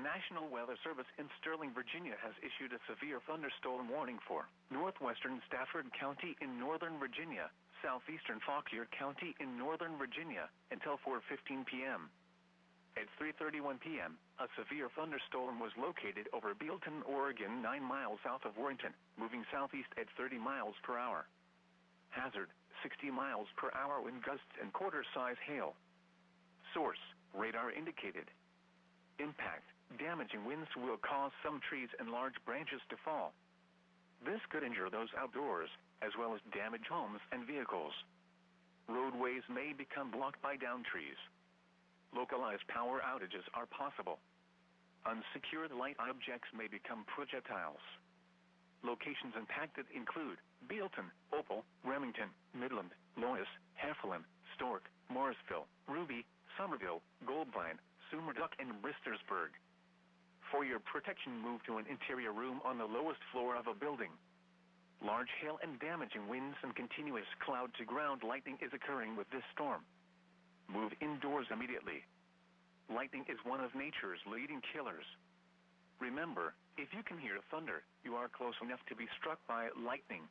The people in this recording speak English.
National Weather Service in Sterling, Virginia has issued a severe thunderstorm warning for Northwestern Stafford County in Northern Virginia, Southeastern Fauquier County in Northern Virginia, until 4:15 p.m. At 3:31 p.m., a severe thunderstorm was located over Bealton, Oregon, 9 miles south of Warrenton, moving southeast at 30 miles per hour. Hazard, 60 miles per hour wind gusts and quarter-size hail. Source, radar indicated. Impact, damaging winds will cause some trees and large branches to fall. This could injure those outdoors, as well as damage homes and vehicles. Roadways may become blocked by downed trees. Localized power outages are possible. Unsecured light objects may become projectiles. Locations impacted include Bealton, Opal, Remington, Midland, Lois, Heflin, Stork, Morrisville, Ruby, Somerville, Goldvine, Sumerduck, and Bristersburg. For your protection, move to an interior room on the lowest floor of a building. Large hail and damaging winds and continuous cloud-to-ground lightning is occurring with this storm. Move indoors immediately. Lightning is one of nature's leading killers. Remember, if you can hear thunder, you are close enough to be struck by lightning.